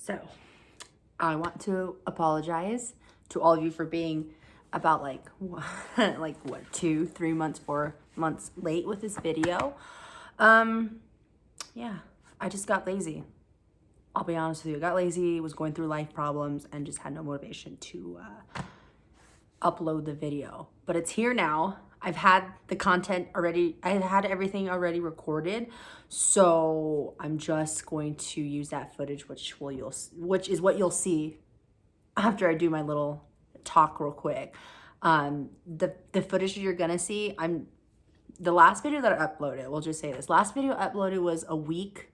So I want to apologize to all of you for being about like 2-3 months, 4 months late with this video. Yeah, I just got lazy. I'll be honest with you, I got lazy, was going through life problems and just had no motivation to upload the video. But it's here now. I've had the content already, I had everything already recorded. So I'm just going to use that footage, which is what you'll see after I do my little talk real quick. The footage that you're gonna see, the last video that I uploaded, we'll just say this, last video uploaded was a week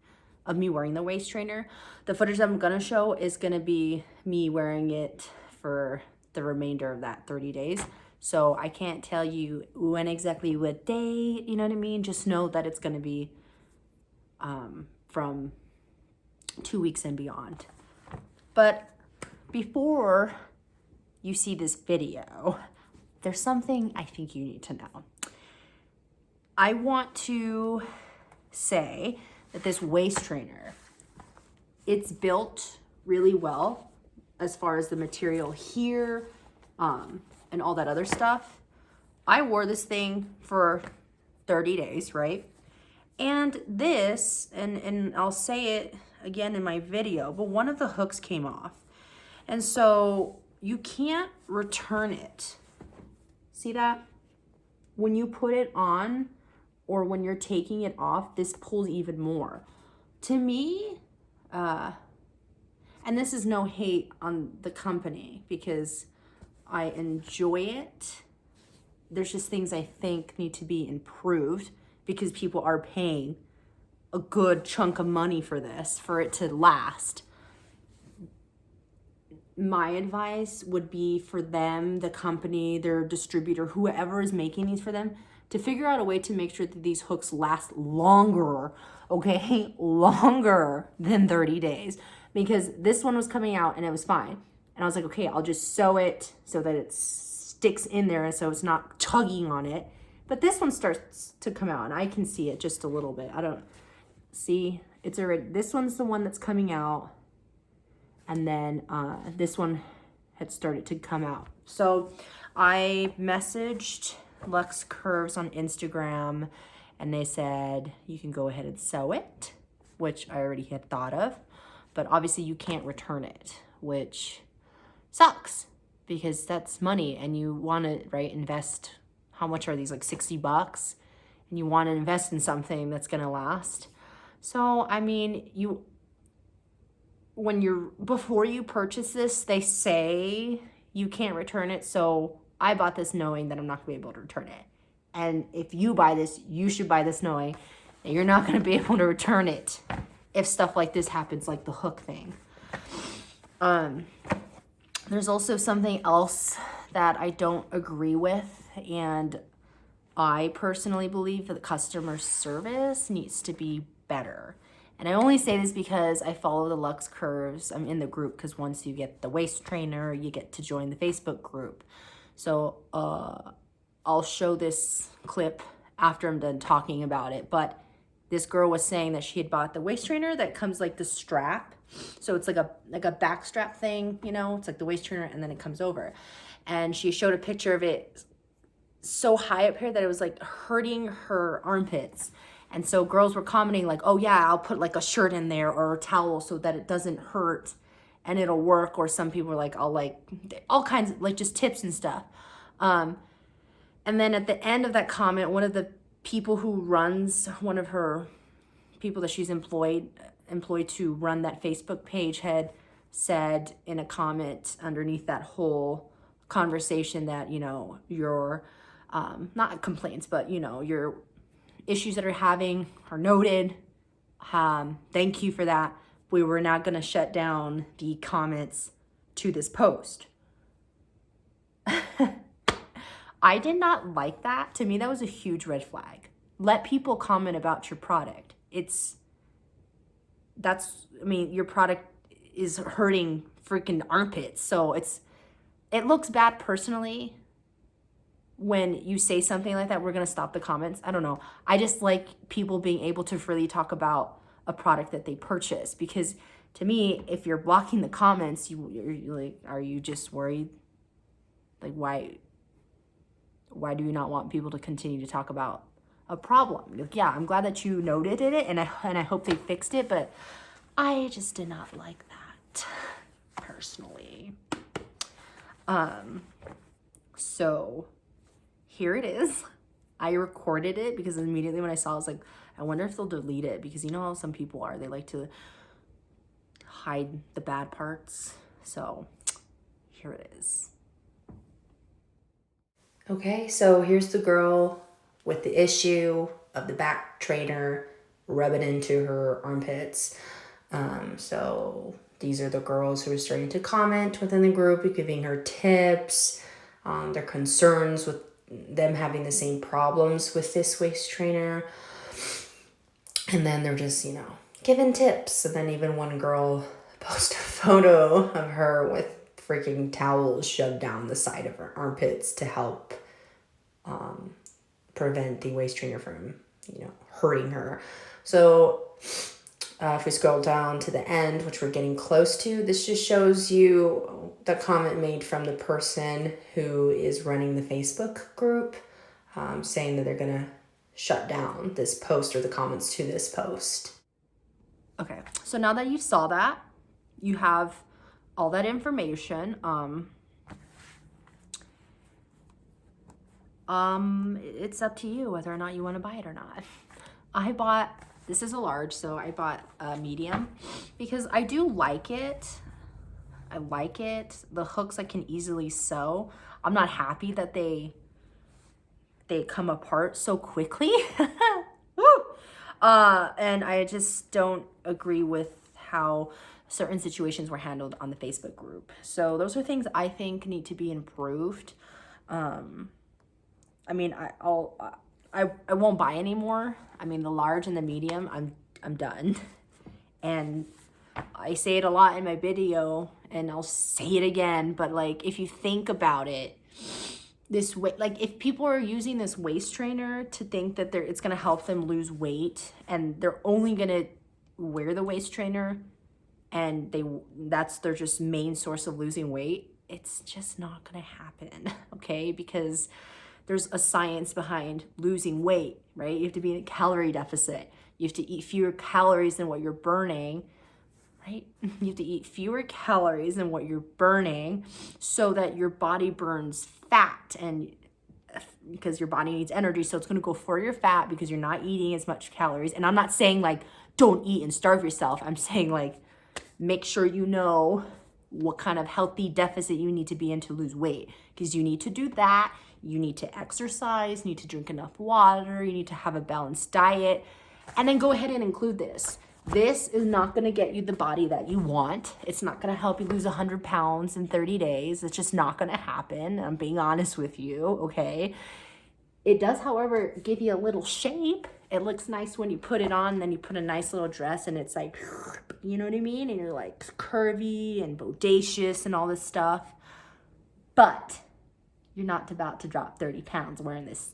of me wearing the waist trainer. The footage that I'm gonna show is gonna be me wearing it for the remainder of that 30 days. So I can't tell you when exactly, what date, you know what I mean? Just know that it's gonna be from 2 weeks and beyond. But before you see this video, there's something I think you need to know. I want to say that this waist trainer, it's built really well as far as the material here and all that other stuff. I wore this thing for 30 days, right? And this, and I'll say it again in my video, but one of the hooks came off. And so you can't return it. See that? When you put it on or when you're taking it off, this pulls even more. To me, and this is no hate on the company because I enjoy it. There's just things I think need to be improved because people are paying a good chunk of money for this, for it to last. My advice would be for them, the company, their distributor, whoever is making these for them, to figure out a way to make sure that these hooks last longer, okay? Longer than 30 days. Because this one was coming out and it was fine. And I was like, okay, I'll just sew it so that it sticks in there and so it's not tugging on it. But this one starts to come out and I can see it just a little bit. I don't see, it's already, this one's the one that's coming out. And then this one had started to come out. So I messaged Luxx Curves on Instagram and they said, you can go ahead and sew it, which I already had thought of, but obviously you can't return it, which sucks because that's money and you want to, right, invest. How much are these, like $60? And you want to invest in something that's going to last. So, I mean, before you purchase this, they say you can't return it. So I bought this knowing that I'm not gonna be able to return it. And if you buy this, you should buy this knowing that you're not gonna be able to return it if stuff like this happens, like the hook thing. There's also something else that I don't agree with, and I personally believe that the customer service needs to be better. And I only say this because I follow the Luxx Curves. I'm in the group because once you get the waist trainer, you get to join the Facebook group. So I'll show this clip after I'm done talking about it. But this girl was saying that she had bought the waist trainer that comes like the strap. So it's like a back strap thing, you know, it's like the waist trainer and then it comes over. And she showed a picture of it so high up here that it was like hurting her armpits. And so girls were commenting like, oh yeah, I'll put like a shirt in there or a towel so that it doesn't hurt and it'll work. Or some people were like, I'll like all kinds of like just tips and stuff. And then at the end of that comment, one of the people who runs, one of her people that she's employed to run that Facebook page had said in a comment underneath that whole conversation that, you know, your, not complaints, but you know, your issues that are having are noted. Thank you for that. We were not going to shut down the comments to this post. I did not like that. To me, that was a huge red flag. Let people comment about your product. I mean, your product is hurting freaking armpits. So it looks bad personally when you say something like that. We're going to stop the comments. I don't know. I just like people being able to freely talk about a product that they purchase, because to me, if you're blocking the comments, you're like, are you just worried? Like, why do you not want people to continue to talk about a problem? Like, yeah, I'm glad that you noted it, and I hope they fixed it, but I just did not like that personally. So here it is. I recorded it because immediately when I saw it, I was like, I wonder if they'll delete it, because you know how some people are, they like to hide the bad parts. So here it is. Okay, so here's the girl with the issue of the back trainer rubbing into her armpits. So these are the girls who are starting to comment within the group, giving her tips, their concerns with them having the same problems with this waist trainer. And then they're just, you know, giving tips. And then even one girl posted a photo of her with freaking towels shoved down the side of her armpits to help prevent the waist trainer from, you know, hurting her. So if we scroll down to the end, which we're getting close to, this just shows you the comment made from the person who is running the Facebook group, saying that they're going to shut down this post or the comments to this post. Okay, so now that you saw that, you have all that information. It's up to you whether or not you want to buy it or not. This is a large, so I bought a medium because I do like it. I like it. The hooks I can easily sew. I'm not happy that they come apart so quickly. Woo! And I just don't agree with how certain situations were handled on the Facebook group. So those are things I think need to be improved. I mean, I won't buy anymore. I mean, the large and the medium, I'm done. And I say it a lot in my video, and I'll say it again, but like, if you think about it, this way, like if people are using this waist trainer to think that it's going to help them lose weight, and they're only going to wear the waist trainer and that's their just main source of losing weight, it's just not going to happen. Okay. Because there's a science behind losing weight, right? You have to be in a calorie deficit. You have to eat fewer calories than what you're burning, right? You have to eat fewer calories than what you're burning so that your body burns fat, and because your body needs energy, so it's going to go for your fat because you're not eating as much calories. And I'm not saying like don't eat and starve yourself. I'm saying like make sure you know what kind of healthy deficit you need to be in to lose weight, because you need to do that. You need to exercise, you need to drink enough water, you need to have a balanced diet, and then go ahead and include this. This is not going to get you the body that you want. It's not going to help you lose 100 pounds in 30 days. It's just not going to happen. I'm being honest with you, okay? It does, however, give you a little shape. It looks nice when you put it on, and then you put a nice little dress, and it's like, you know what I mean? And you're like curvy and bodacious and all this stuff. But you're not about to drop 30 pounds wearing this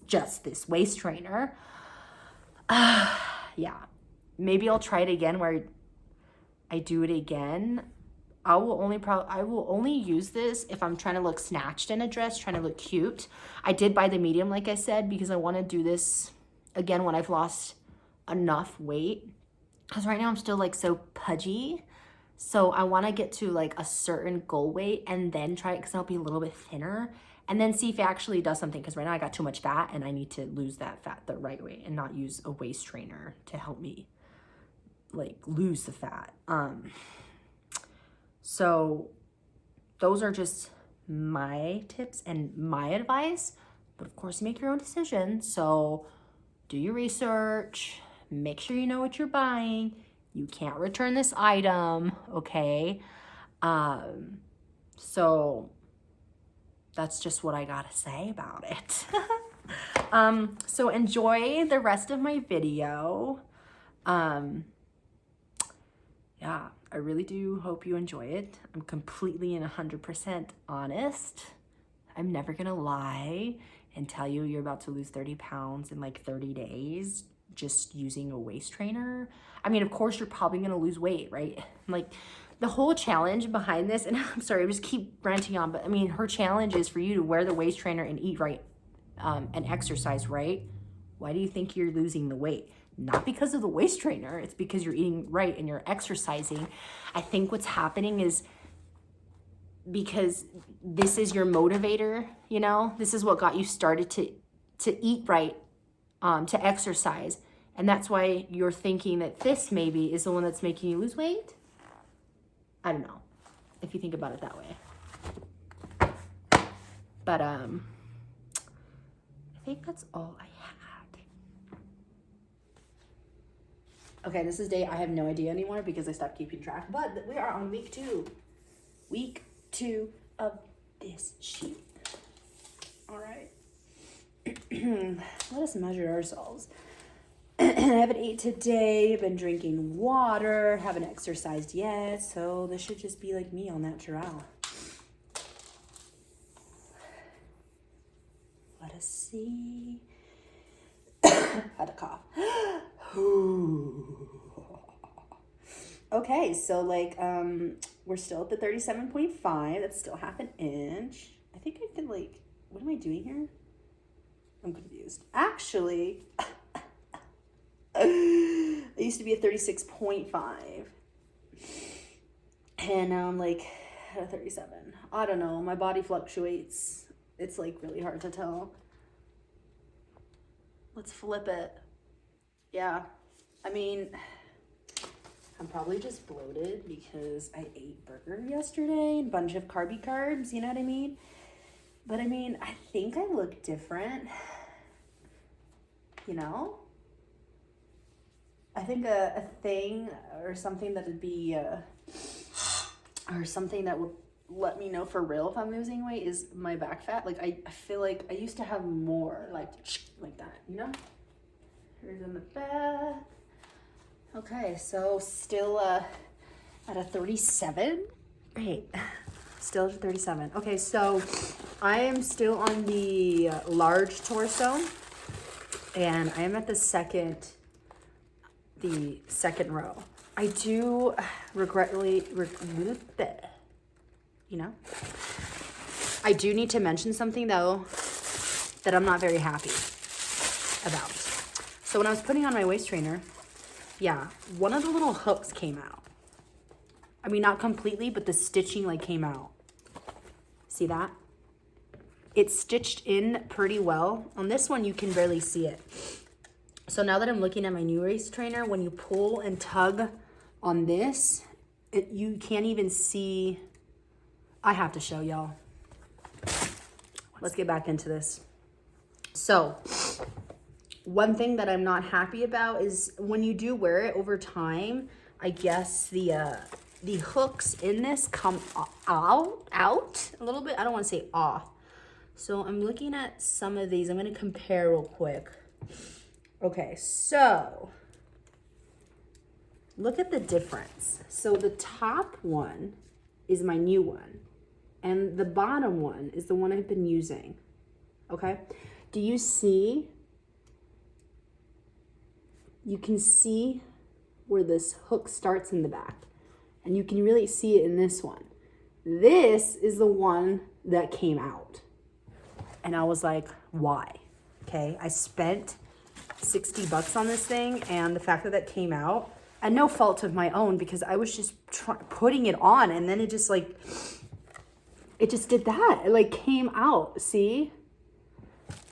waist trainer. Yeah. Maybe I'll try it again where I do it again. I will only use this if I'm trying to look snatched in a dress, trying to look cute. I did buy the medium, like I said, because I want to do this again when I've lost enough weight. Because right now I'm still like so pudgy. So I want to get to like a certain goal weight and then try it, because I'll be a little bit thinner, and then see if it actually does something. Because right now I got too much fat and I need to lose that fat the right way and not use a waist trainer to help me like lose the fat. So those are just my tips and my advice, but of course make your own decision. So do your research, make sure you know what you're buying. You can't return this item, okay? So that's just what I gotta say about it. So enjoy the rest of my video. Yeah, I really do hope you enjoy it. I'm completely and 100% honest. I'm never gonna lie and tell you you're about to lose 30 pounds in like 30 days. just using a waist trainer. I mean, of course you're probably gonna lose weight, right? Like the whole challenge behind this, and I'm sorry, I just keep ranting on, but I mean, her challenge is for you to wear the waist trainer and eat right, and exercise right. Why do you think you're losing the weight? Not because of the waist trainer, it's because you're eating right and you're exercising. I think what's happening is because this is your motivator, you know? This is what got you started to eat right, to exercise. And that's why you're thinking that this maybe is the one that's making you lose weight. I don't know, if you think about it that way. But I think that's all I had. Okay, this is day, I have no idea anymore because I stopped keeping track, but we are on week 2. Week 2 of this sheet. All right. Let us measure ourselves. I haven't ate today, been drinking water, haven't exercised yet, so this should just be like me all natural. Let us see. Had a cough. Okay, so like we're still at the 37.5. That's still half an inch. I think I could like, what am I doing here? I'm confused. Actually, I used to be at 36.5. And now I'm like at 37. I don't know. My body fluctuates. It's like really hard to tell. Let's flip it. Yeah. I mean, I'm probably just bloated because I ate burger yesterday and a bunch of carby carbs, you know what I mean? But I mean, I think I look different, you know? I think a thing or something that would be, or something that would let me know for real if I'm losing weight is my back fat. Like, I feel like I used to have more, like that, you know? Here's in the back. Okay, so still at a 37. Wait, still at 37. Okay, so I am still on the large torso, and I am at the second row. I do regretfully, you know, I do need to mention something though that I'm not very happy about. So when I was putting on my waist trainer, yeah, one of the little hooks came out. I mean, not completely, but the stitching like came out. See that? It's stitched in pretty well. On this one, you can barely see it. So now that I'm looking at my new waist trainer, when you pull and tug on this, you can't even see. I have to show y'all. Let's get back into this. So one thing that I'm not happy about is when you do wear it over time, I guess the hooks in this come out a little bit. I don't want to say off. So I'm looking at some of these. I'm going to compare real quick. Okay, so look at the difference. So the top one is my new one, and the bottom one is the one I've been using. Okay, do you see? You can see where this hook starts in the back, and you can really see it in this one. This is the one that came out, and I was like, why? Okay, I spent $60 on this thing, and the fact that that came out, and no fault of my own, because I was just putting it on, and then it just did that. It like came out, see?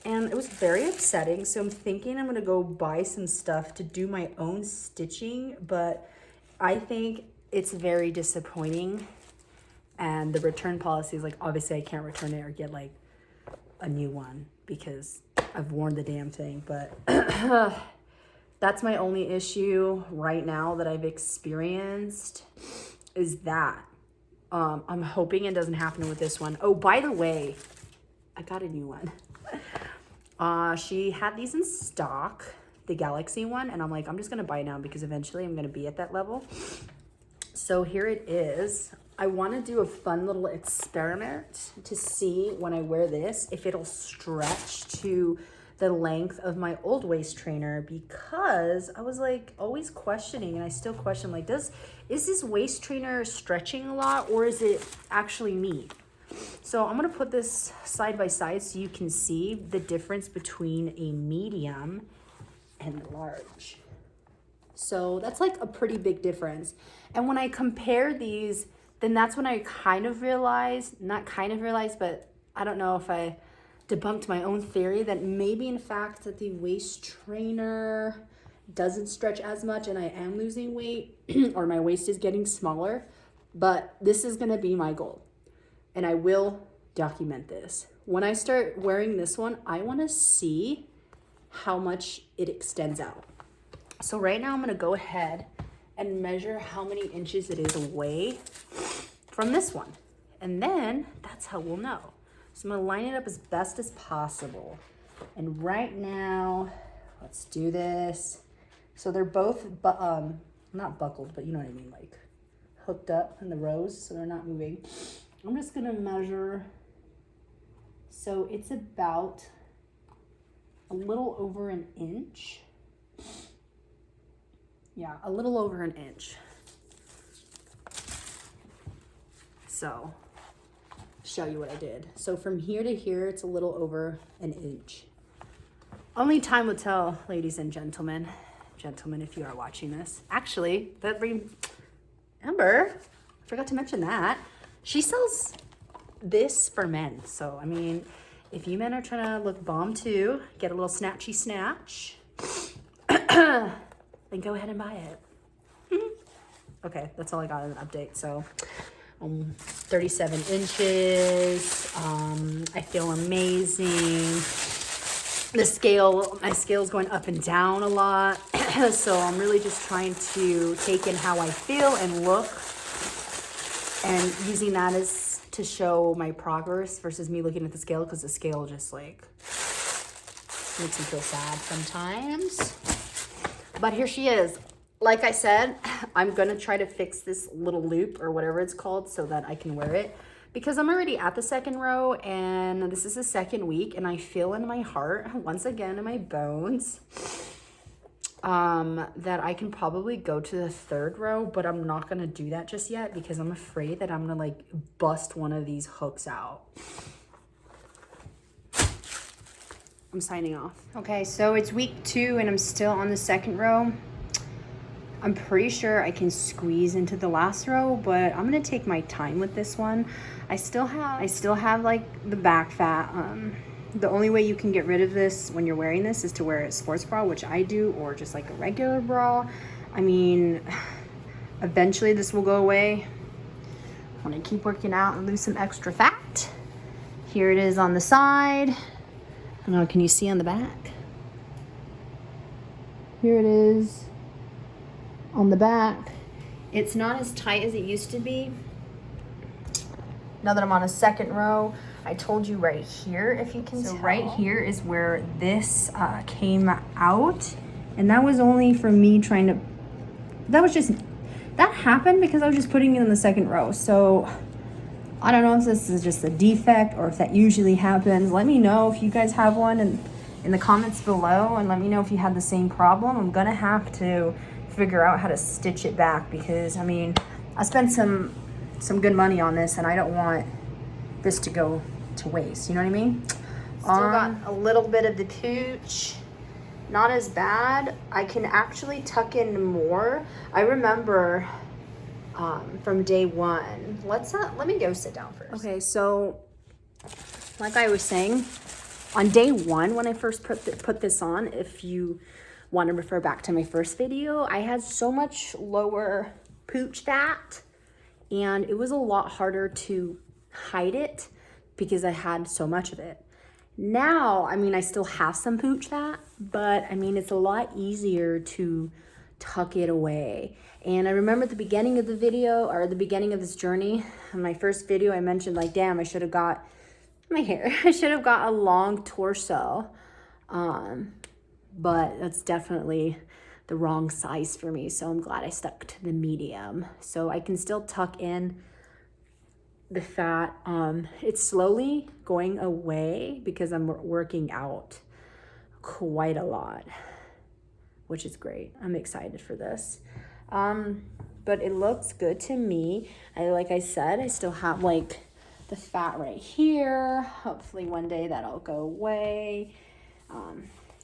And it was very upsetting. So I'm thinking I'm gonna go buy some stuff to do my own stitching, but I think it's very disappointing. And the return policy is like, obviously I can't return it or get like a new one because I've worn the damn thing, but that's my only issue right now that I've experienced is that. I'm hoping it doesn't happen with this one. Oh, by the way, I got a new one. She had these in stock, the Galaxy one, and I'm like, I'm just gonna buy it now because eventually I'm gonna be at that level. So here it is. I wanna do a fun little experiment to see when I wear this, if it'll stretch to the length of my old waist trainer because I was like always questioning, and I still question, like, is this waist trainer stretching a lot or is it actually me? So I'm gonna put this side by side so you can see the difference between a medium and a large. So that's like a pretty big difference. And when I compare these, then that's when I kind of realized, not kind of realized, but I don't know if I debunked my own theory that maybe in fact that the waist trainer doesn't stretch as much and I am losing weight or my waist is getting smaller. But this is gonna be my goal and I will document this. When I start wearing this one, I wanna see how much it extends out. So right now I'm gonna go ahead and measure how many inches it is away from this one. And then that's how we'll know. So I'm gonna line it up as best as possible. And right now, let's do this. So they're both, not buckled, but you know what I mean, like hooked up in the rows so they're not moving. I'm just gonna measure. So it's about a little over an inch. Yeah, a little over an inch. So, show you what I did. So from here to here, it's a little over an inch. Only time will tell, ladies and gentlemen. Gentlemen, if you are watching this. Actually, Amber, I forgot to mention that. She sells this for men. So, I mean, if you men are trying to look bomb too, get a little snatchy snatch, then go ahead and buy it. Okay, that's all I got as an update. So 37 inches. I feel amazing. My scale's going up and down a lot. So I'm really just trying to take in how I feel and look and using that as to show my progress versus me looking at the scale, because the scale just like makes me feel sad sometimes. But here she is. Like I said, I'm gonna try to fix this little loop or whatever it's called so that I can wear it, because I'm already at the second row and this is the second week and I feel in my heart, once again in my bones, that I can probably go to the third row, but I'm not gonna do that just yet because I'm afraid that I'm gonna like bust one of these hooks out. I'm signing off. Okay, so it's week 2 and I'm still on the second row. I'm pretty sure I can squeeze into the last row, but I'm gonna take my time with this one. I still have like the back fat. The only way you can get rid of this when you're wearing this is to wear a sports bra, which I do, or just like a regular bra. I mean, eventually this will go away. I'm gonna keep working out and lose some extra fat. Here it is on the side. I don't know, can you see on the back? Here it is on the back. It's not as tight as it used to be. Now that I'm on a second row, I told you right here, if you can tell. So right here is where this came out. And that was only for me trying to, that happened because I was just putting it in the second row. So I don't know if this is just a defect or if that usually happens. Let me know if you guys have one in the comments below, and let me know if you had the same problem. I'm gonna have to figure out how to stitch it back because, I mean, I spent some good money on this and I don't want this to go to waste, you know what I mean? Still got a little bit of the pooch. Not as bad. I can actually tuck in more. I remember from day one. Let me go sit down first. Okay, so like I was saying, on day one when I first put this on, if you want to refer back to my first video, I had so much lower pooch fat and it was a lot harder to hide it because I had so much of it. Now, I mean, I still have some pooch fat, but I mean, it's a lot easier to tuck it away. And I remember at the beginning of the video, or the beginning of this journey, in my first video, I mentioned like, damn, I should have got my hair. I should have got a long torso. But that's definitely the wrong size for me. So I'm glad I stuck to the medium. So I can still tuck in the fat. It's slowly going away because I'm working out. quite a lot, which is great. I'm excited for this. But it looks good to me. Like I said, I still have like the fat right here. Hopefully one day that'll go away.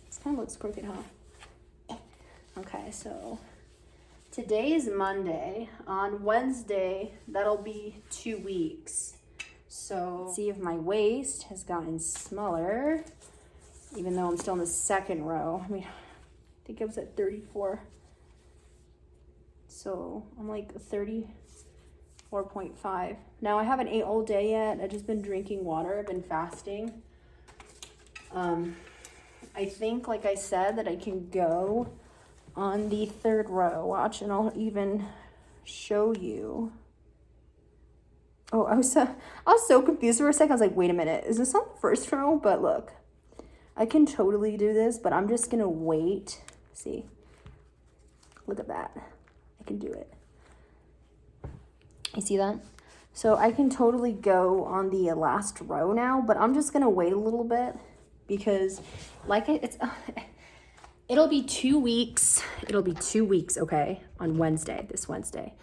This kind of looks crooked, huh? Okay, so today is Monday. On Wednesday, that'll be 2 weeks. So let's see if my waist has gotten smaller, even though I'm still in the second row. I mean, I think I was at 34. So I'm like 34.5. Now I haven't ate all day yet. I've just been drinking water. I've been fasting. I think, like I said, that I can go on the third row. Watch, and I'll even show you. Oh, I was so confused for a second. I was like, wait a minute, is this on the first row? But look, I can totally do this, but I'm just gonna wait. See, look at that. I can do it. You see that? So I can totally go on the last row now, but I'm just gonna wait a little bit because it'll be 2 weeks. It'll be 2 weeks, okay, on Wednesday, this Wednesday.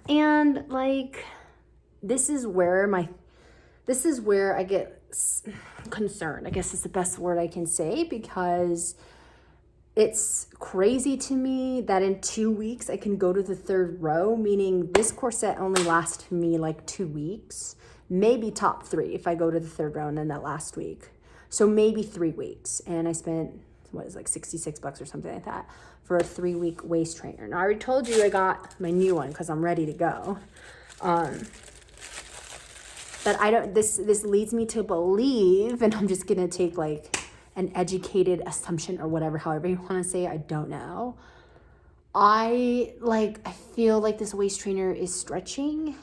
And like, this is where I get concerned. I guess is the best word I can say, because it's crazy to me that in 2 weeks I can go to the third row, meaning this corset only lasts me like 2 weeks, maybe top 3 if I go to the third row and then that last week. So maybe 3 weeks. And I spent, what is like $66 or something like that for a 3-week waist trainer. Now I already told you I got my new one because I'm ready to go. But I don't, this leads me to believe, and I'm just gonna take like an educated assumption or whatever, however you want to say, I don't know. I feel like this waist trainer is stretching.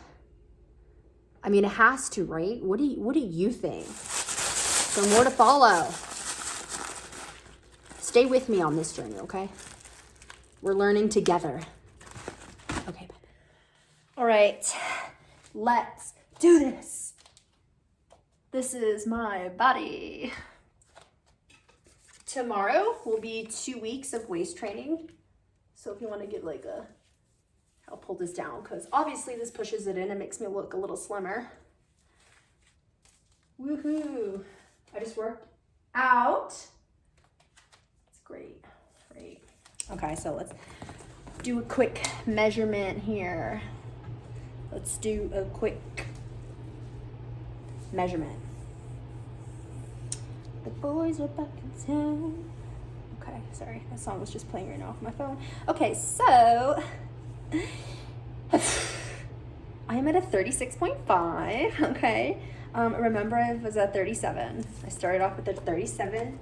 I mean, it has to, right? What do you think? So more to follow. Stay with me on this journey, okay? We're learning together. Okay. All right, let's do this. This is my body. Tomorrow will be 2 weeks of waist training. So if you want to get like I'll pull this down because obviously this pushes it in and makes me look a little slimmer. Woohoo. I just worked out. It's great. Okay, so let's do a quick measurement here. Let's do a quick measurement. The boys are back in town. Okay, sorry, that song was just playing right now off my phone. Okay, so I am at a 36.5, okay. Remember I was at 37. I started off with a 37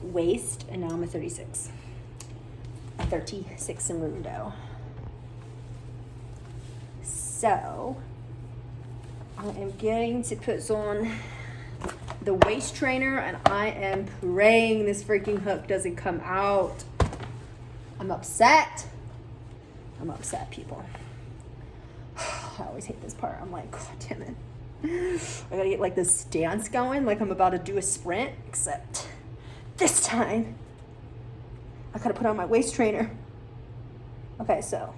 waist, and now I'm a 36. A 36 in Mundo. So, I am going to put on the waist trainer, and I am praying this freaking hook doesn't come out. I'm upset, people. I always hate this part. I'm like, God damn it. I gotta get like this stance going, like I'm about to do a sprint, except this time I gotta put on my waist trainer. Okay, so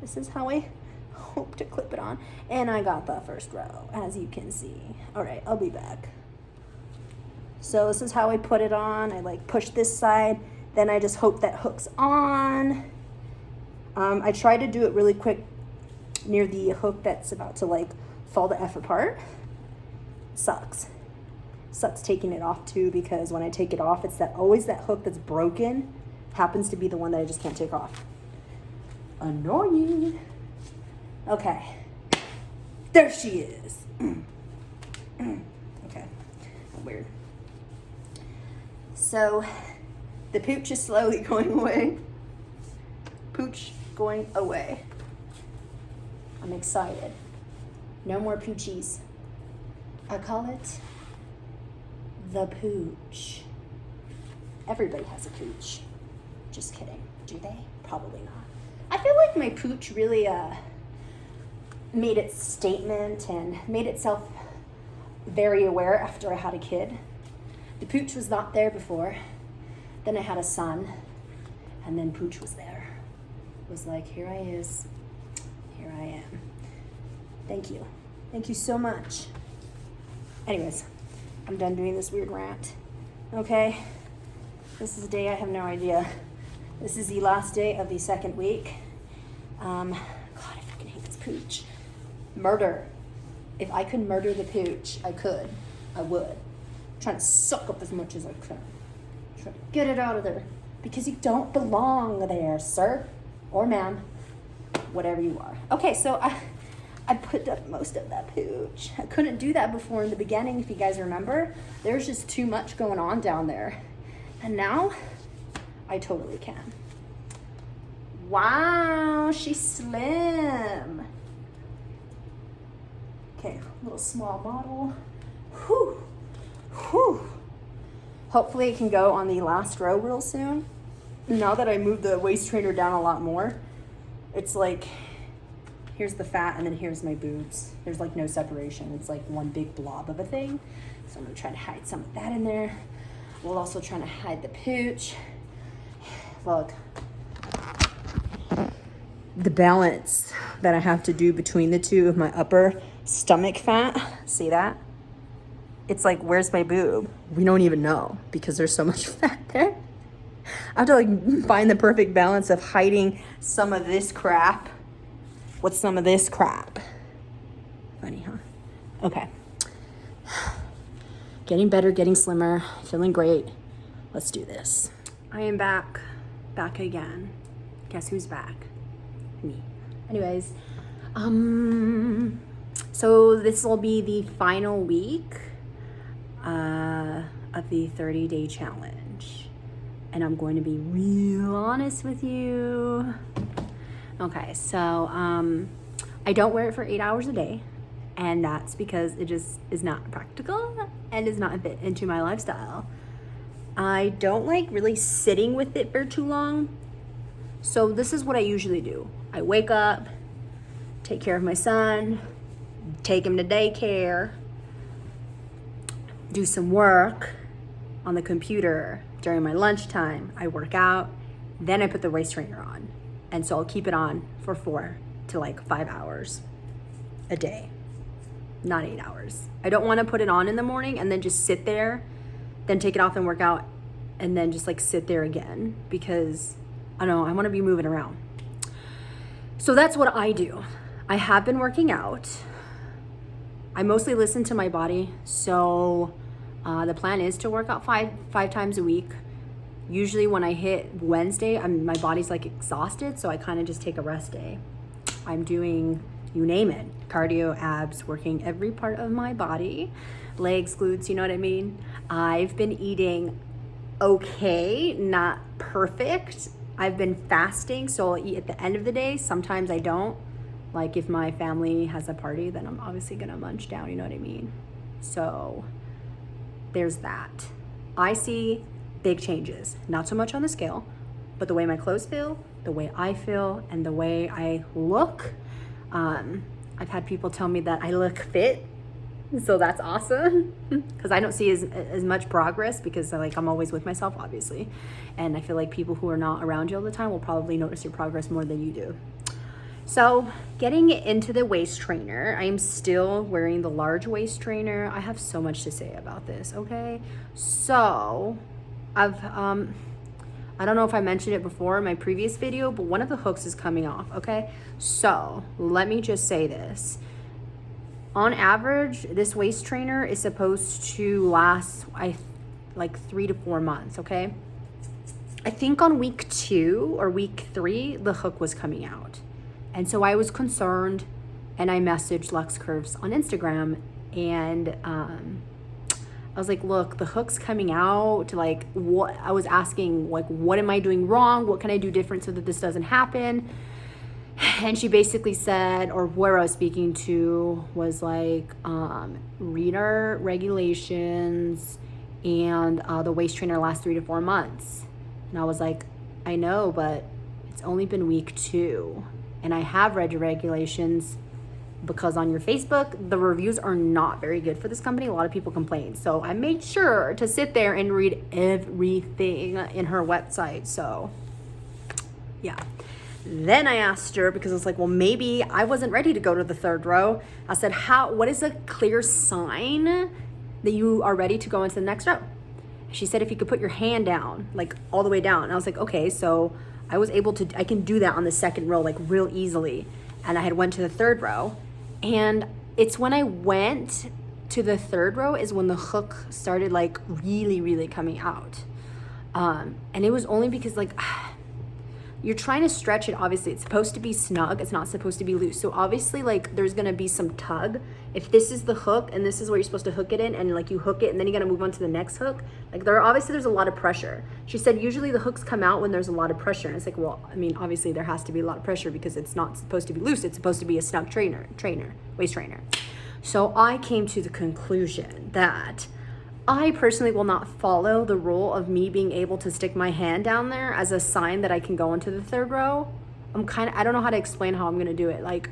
this is how I hope to clip it on. And I got the first row, as you can see. All right, I'll be back. So this is how I put it on. I like push this side, then I just hope that hooks on. I try to do it really quick near the hook that's about to like fall the F apart. Sucks taking it off too, because when I take it off, it's always that hook that's broken happens to be the one that I just can't take off. Annoying. Okay, there she is. Okay, weird. So the pooch is slowly going away. Pooch going away. I'm excited. No more poochies. I call it the pooch. Everybody has a pooch. Just kidding. Do they? Probably not. I feel like my pooch really made its statement and made itself very aware after I had a kid. The pooch was not there before. Then I had a son, and then pooch was there. It was like, here I is, here I am. Thank you. Thank you so much. Anyways, I'm done doing this weird rant. Okay? This is a day I have no idea. This is the last day of the second week. God, I freaking hate this pooch. Murder. If I could murder the pooch, I could. I would. I'm trying to suck up as much as I can. Trying to get it out of there. Because you don't belong there, sir. Or ma'am. Whatever you are. Okay, so I put up most of that pooch. I couldn't do that before in the beginning, if you guys remember. There's just too much going on down there. And now, I totally can. Wow, she's slim. Okay, little small model. Whew, whew. Hopefully it can go on the last row real soon. Now that I moved the waist trainer down a lot more, it's like, here's the fat and then here's my boobs. There's like no separation. It's like one big blob of a thing. So I'm gonna try to hide some of that in there. We'll also try to hide the pooch. Look. The balance that I have to do between the two of my upper stomach fat. See that? It's like, where's my boob? We don't even know because there's so much fat there. I have to like find the perfect balance of hiding some of this crap with some of this crap. Funny, huh? Okay. Getting better, getting slimmer, feeling great. Let's do this. I am back again. Guess who's back? Me. Anyways, so this will be the final week of the 30-day challenge. And I'm going to be real honest with you. Okay, so I don't wear it for 8 hours a day. And that's because it just is not practical and does not fit into my lifestyle. I don't like really sitting with it for too long. So this is what I usually do. I wake up, take care of my son, take him to daycare, do some work on the computer during my lunchtime. I work out, then I put the waist trainer on. And so I'll keep it on for 4 to like 5 hours a day, not 8 hours. I don't want to put it on in the morning and then just sit there, then take it off and work out, and then just like sit there again because I don't know, I want to be moving around. So that's what I do. I have been working out. I mostly listen to my body. So the plan is to work out five times a week. Usually when I hit Wednesday, my body's like exhausted. So I kind of just take a rest day. I'm doing, you name it, cardio, abs, working every part of my body, legs, glutes, you know what I mean? I've been eating okay, not perfect. I've been fasting, so I'll eat at the end of the day. Sometimes I don't. Like if my family has a party, then I'm obviously gonna munch down, you know what I mean? So there's that. I see big changes, not so much on the scale, but the way my clothes feel, the way I feel, and the way I look. I've had people tell me that I look fit, so that's awesome because I don't see as much progress because I'm always with myself, obviously. And I feel like people who are not around you all the time will probably notice your progress more than you do. So getting into the waist trainer, I'm still wearing the large waist trainer. I have so much to say about this, okay? So I've, I don't know if I mentioned it before in my previous video, but one of the hooks is coming off, okay? So let me just say this. On average, this waist trainer is supposed to last like 3 to 4 months, okay? I think on week 2 or week 3, the hook was coming out. And so I was concerned and I messaged Luxx Curves on Instagram and I was like, look, the hook's coming out. Like, what? I was asking, like, what am I doing wrong? What can I do different so that this doesn't happen? And she basically said, or where I was speaking to was like, read our regulations and the waist trainer lasts 3 to 4 months. And I was like, I know, but it's only been week 2. And I have read your regulations because on your Facebook, the reviews are not very good for this company. A lot of people complain. So I made sure to sit there and read everything in her website. So yeah. Then I asked her, because I was like, well, maybe I wasn't ready to go to the third row. I said, what is a clear sign that you are ready to go into the next row? She said, if you could put your hand down, like all the way down. And I was like, okay. So I can do that on the second row, like real easily. And I had went to the third row, and it's when I went to the third row is when the hook started like really, really coming out. And it was only because like, you're trying to stretch it. Obviously it's supposed to be snug, it's not supposed to be loose. So obviously like there's gonna be some tug. If this is the hook and this is where you're supposed to hook it in, and like you hook it and then you gotta move on to the next hook, like there's a lot of pressure. She said usually the hooks come out when there's a lot of pressure. And it's like, well, I mean, obviously there has to be a lot of pressure because it's not supposed to be loose. It's supposed to be a snug waist trainer. So I came to the conclusion that I personally will not follow the rule of me being able to stick my hand down there as a sign that I can go into the third row. I don't know how to explain how I'm going to do it. Like,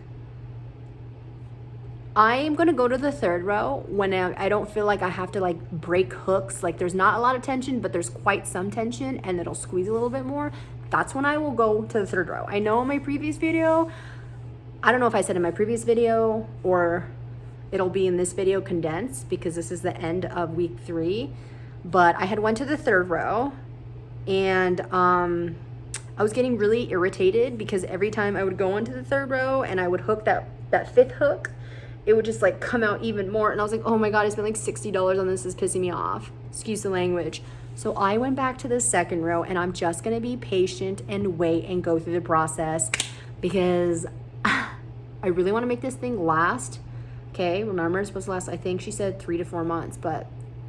I'm going to go to the third row when I don't feel like I have to like break hooks. Like there's not a lot of tension, but there's quite some tension and it'll squeeze a little bit more. That's when I will go to the third row. I know in my previous video, I don't know if I said in my previous video or it'll be in this video condensed because this is the end of week 3, but I had went to the third row and I was getting really irritated because every time I would go into the third row and I would hook that fifth hook, it would just like come out even more. And I was like, oh my God, I spent like $60 on this. This is pissing me off. Excuse the language. So I went back to the second row, and I'm just gonna be patient and wait and go through the process because I really wanna make this thing last. Okay, remember it's supposed to last, I think she said 3 to 4 months, but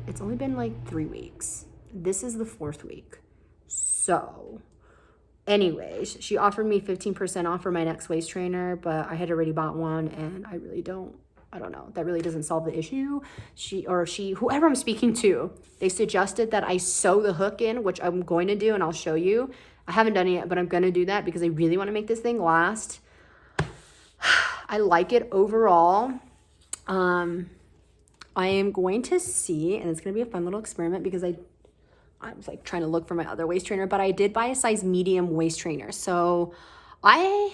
it's only been like 3 weeks. This is the 4th week. So anyways, she offered me 15% off for my next waist trainer, but I had already bought one and I don't know, that really doesn't solve the issue. Whoever I'm speaking to, they suggested that I sew the hook in, which I'm going to do and I'll show you. I haven't done it yet, but I'm going to do that because I really want to make this thing last. I like it overall. I am going to see, and it's going to be a fun little experiment because I was like trying to look for my other waist trainer, but I did buy a size medium waist trainer. So I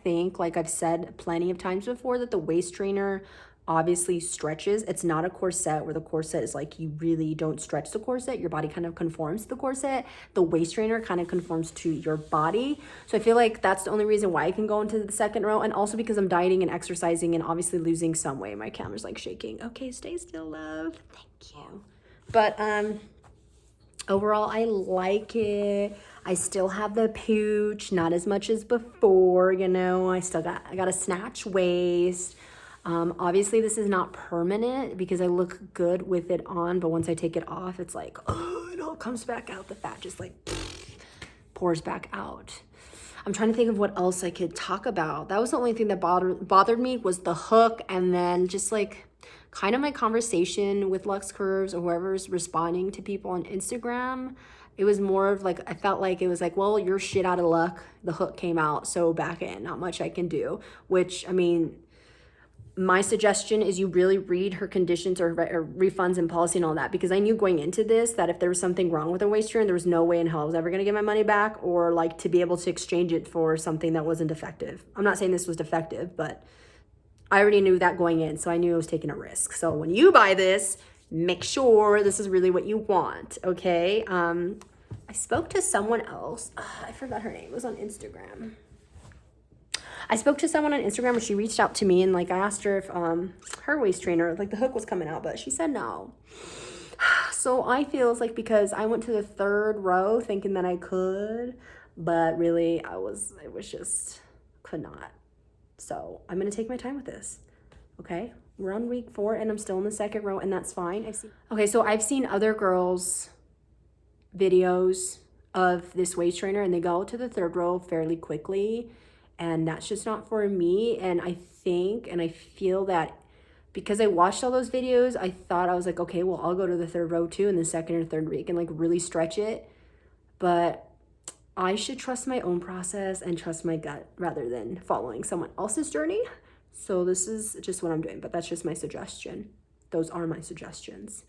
think, like I've said plenty of times before, that the waist trainer obviously stretches. It's not a corset where the corset is like you really don't stretch the corset. Your body kind of conforms to the corset. The waist trainer kind of conforms to your body. So I feel like that's the only reason why I can go into the second row. And also because I'm dieting and exercising and obviously losing some weight. My camera's like shaking. Okay, stay still, love. Thank you. But overall, I like it. I still have the pooch, not as much as before, you know. I got a snatch waist. Obviously this is not permanent because I look good with it on, but once I take it off, it's like, oh, it all comes back out. The fat just like pours back out. I'm trying to think of what else I could talk about. That was the only thing that bothered me was the hook, and then just like kind of my conversation with Luxx Curves or whoever's responding to people on Instagram. It was more of like, I felt like it was like, well, you're shit out of luck. The hook came out, so back in, not much I can do, which, I mean, my suggestion is you really read her conditions or refunds and policy and all that, because I knew going into this that if there was something wrong with a waist trainer, there was no way in hell I was ever going to get my money back or like to be able to exchange it for something that wasn't defective. I'm not saying this was defective, but I already knew that going in, so I knew I was taking a risk. So when you buy this, make sure this is really what you want, okay? I spoke to someone else. I forgot her name. It was on Instagram. I spoke to someone on Instagram where she reached out to me and like I asked her if her waist trainer, like the hook was coming out, but she said no. So I feel it's like because I went to the third row thinking that I could, but really could not. So I'm going to take my time with this. Okay. We're on week 4 and I'm still in the second row and that's fine. I've seen other girls' videos of this waist trainer and they go to the third row fairly quickly. And that's just not for me. And I think and I feel that because I watched all those videos, I thought I was like, okay, well, I'll go to the third row too in the second or third week and like really stretch it. But I should trust my own process and trust my gut rather than following someone else's journey. So this is just what I'm doing, but that's just my suggestion. Those are my suggestions.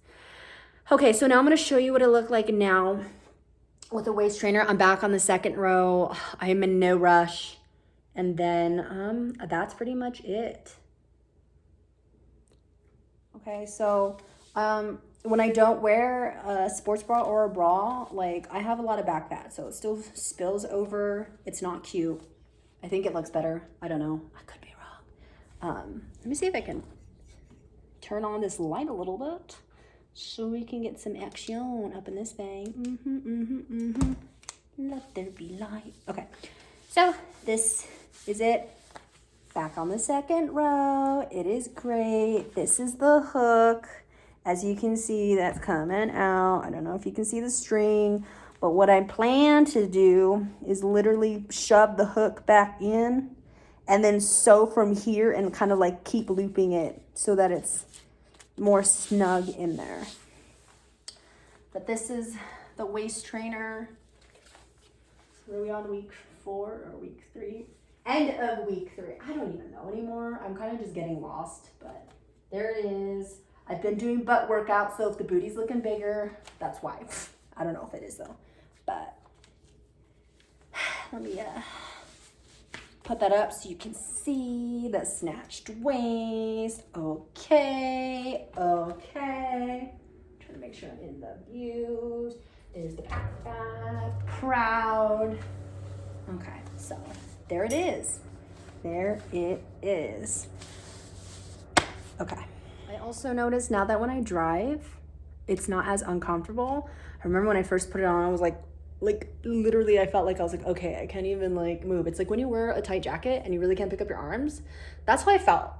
Okay, so now I'm gonna show you what it looked like now with a waist trainer. I'm back on the second row. I'm in no rush. And then that's pretty much it. Okay, so when I don't wear a sports bra or a bra, like I have a lot of back fat, so it still spills over. It's not cute. I think it looks better. I don't know. I could be wrong. Let me see if I can turn on this light a little bit so we can get some action up in this thing. Let there be light. Okay, so this is it. Back on the second row. It is great. This is the hook. As you can see, that's coming out. I don't know if you can see the string, but what I plan to do is literally shove the hook back in and then sew from here and kind of like keep looping it so that it's more snug in there. But this is the waist trainer. So are we on week 4 or week 3? End of week 3. I don't even know anymore. I'm kind of just getting lost, but there it is. I've been doing butt workouts, so if the booty's looking bigger, that's why. I don't know if it is though, but let me put that up so you can see the snatched waist. Okay. Trying to make sure I'm in the views. There's the back, proud. Okay, so there it is. There it is. Okay. I also noticed now that when I drive, it's not as uncomfortable. I remember when I first put it on, I was like literally I felt like I was like, okay, I can't even like move. It's like when you wear a tight jacket and you really can't pick up your arms. That's how I felt.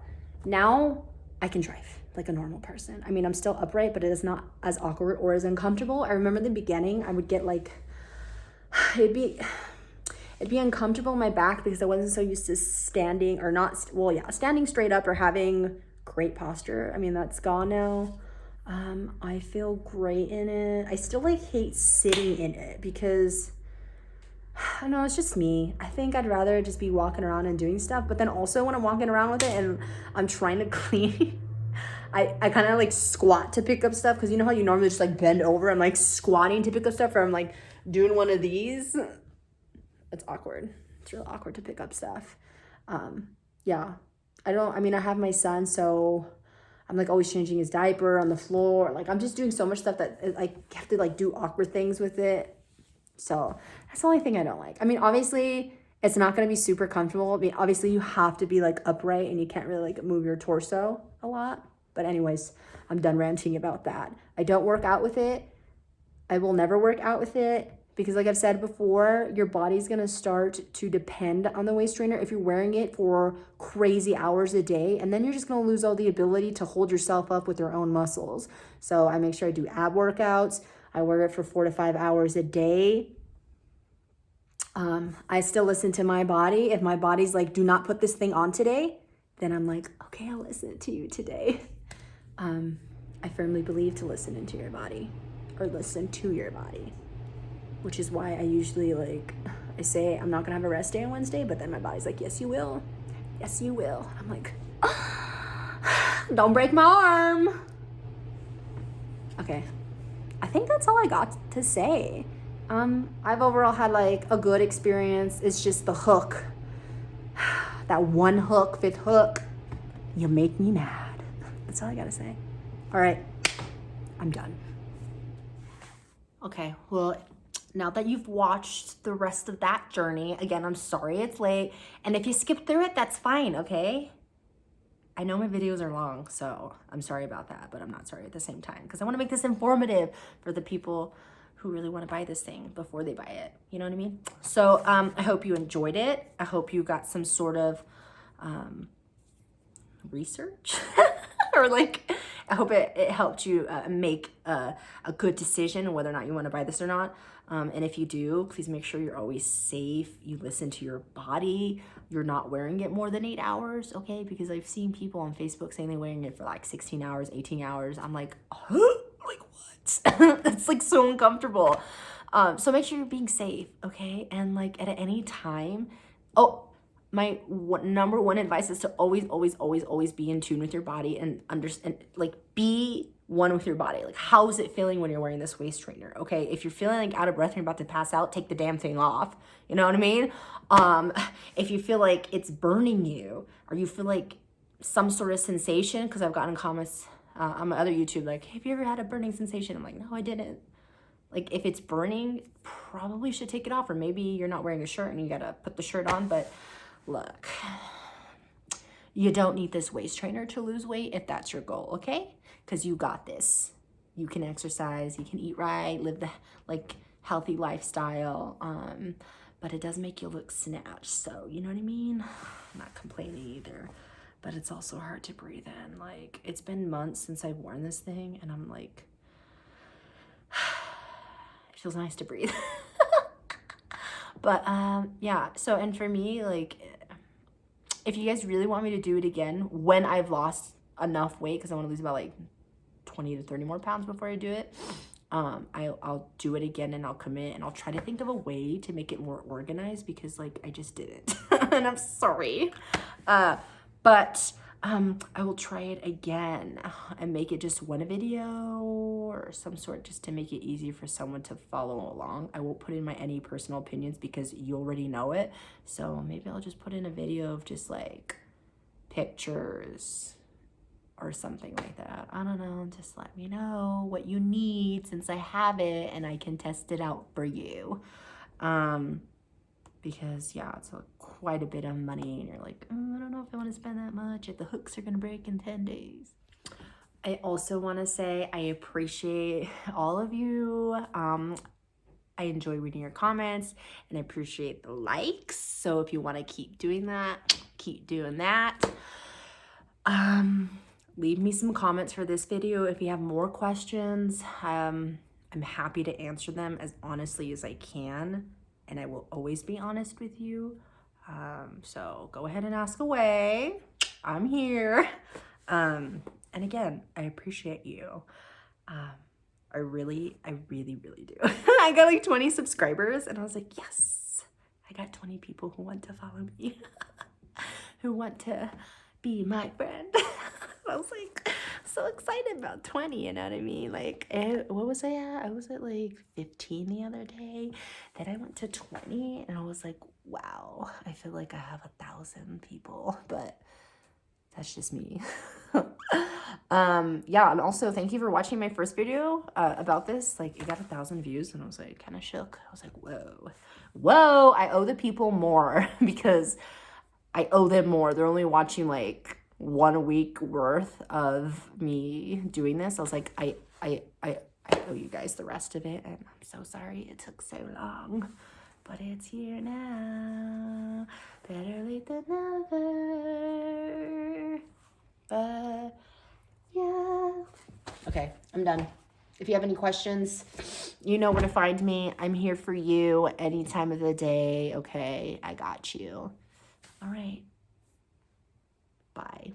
Now I can drive like a normal person. I mean, I'm still upright, but it is not as awkward or as uncomfortable. I remember in the beginning, I would get like, it'd be uncomfortable in my back because I wasn't so used to standing or not, standing straight up or having great posture. I mean, that's gone now. I feel great in it. I still like hate sitting in it because I don't know, it's just me. I think I'd rather just be walking around and doing stuff. But then also when I'm walking around with it and I'm trying to clean, I kind of like squat to pick up stuff because you know how you normally just like bend over. I'm like squatting to pick up stuff, or I'm like doing one of these. It's awkward. It's real awkward to pick up stuff. Yeah. I have my son, so I'm like always changing his diaper on the floor. Like I'm just doing so much stuff that I have to like do awkward things with it. So that's the only thing I don't like. I mean, obviously it's not going to be super comfortable. I mean, obviously you have to be like upright and you can't really like move your torso a lot. But anyways, I'm done ranting about that. I don't work out with it. I will never work out with it. Because like I've said before, your body's gonna start to depend on the waist trainer if you're wearing it for crazy hours a day, and then you're just gonna lose all the ability to hold yourself up with your own muscles. So I make sure I do ab workouts. I wear it for 4 to 5 hours a day. I still listen to my body. If my body's like, do not put this thing on today, then I'm like, okay, I'll listen to you today. I firmly believe to listen into your body or listen to your body. Which is why I usually I say I'm not gonna have a rest day on Wednesday, but then my body's like, yes, you will. Yes, you will. I'm like, don't break my arm. Okay, I think that's all I got to say. I've overall had like a good experience. It's just the hook, that one hook, 5th hook, you make me mad. That's all I gotta say. All right, I'm done. Okay, well, now that you've watched the rest of that journey, again, I'm sorry it's late. And if you skip through it, that's fine, okay? I know my videos are long, so I'm sorry about that, but I'm not sorry at the same time because I want to make this informative for the people who really want to buy this thing before they buy it. You know what I mean? So I hope you enjoyed it. I hope you got some sort of research or like, I hope it helped you make a good decision whether or not you want to buy this or not. And if you do, please make sure you're always safe. You listen to your body. You're not wearing it more than 8 hours, okay? Because I've seen people on Facebook saying they're wearing it for like 16 hours, 18 hours. I'm like, huh? Like what? That's like so uncomfortable. So make sure you're being safe, okay? And like at any time, oh, my number one advice is to always, always, always, always be in tune with your body and understand, like be one with your body. Like, how is it feeling when you're wearing this waist trainer? Okay, if you're feeling like out of breath and you're about to pass out, take the damn thing off. You know what I mean? If you feel like it's burning you, or you feel like some sort of sensation, because I've gotten comments on my other YouTube like, have you ever had a burning sensation? I'm like, no, I didn't. Like, if it's burning, probably should take it off, or maybe you're not wearing a shirt and you gotta put the shirt on. But look, you don't need this waist trainer to lose weight if that's your goal, okay? Because you got this. You can exercise, you can eat right, live the like healthy lifestyle, but it does make you look snatched. So you know what I mean? I'm not complaining either, but it's also hard to breathe in. Like, it's been months since I've worn this thing, and I'm like, it feels nice to breathe. But yeah, so, and for me, like, if you guys really want me to do it again when I've lost enough weight, because I want to lose about like 20 to 30 more pounds before I do it, I'll do it again, and I'll commit, and I'll try to think of a way to make it more organized, because like I just didn't. And I'm sorry. But I will try it again and make it just one video or some sort, just to make it easy for someone to follow along. I won't put in any personal opinions because you already know it. So maybe I'll just put in a video of just like pictures or something like that. I don't know. Just let me know what you need, since I have it and I can test it out for you. Because yeah, it's quite a bit of money, and you're like, oh, I don't know if I want to spend that much if the hooks are gonna break in 10 days. I also want to say I appreciate all of you. I enjoy reading your comments, and I appreciate the likes. So if you want to keep doing that, keep doing that. Leave me some comments for this video if you have more questions. I'm happy to answer them as honestly as I can, and I will always be honest with you. So go ahead and ask away. I'm here. And again, I appreciate you. I really do. I got like 20 subscribers, and I was like, yes, I got 20 people who want to follow me, who want to be my friend. I was like so excited about 20, you know what I mean? Like, what was I at? I was at like 15 the other day. Then I went to 20, and I was like, wow, I feel like I have 1,000 people, but that's just me. Yeah, and also thank you for watching my first video about this. Like, it got 1,000 views, and I was like kind of shook. I was like, whoa, I owe the people more because I owe them more. They're only watching like 1 week worth of me doing this. I was like, I owe you guys the rest of it, and I'm so sorry it took so long, but it's here now. Better late than never. But yeah. Okay, I'm done. If you have any questions, you know where to find me. I'm here for you any time of the day. Okay, I got you. All right. Bye.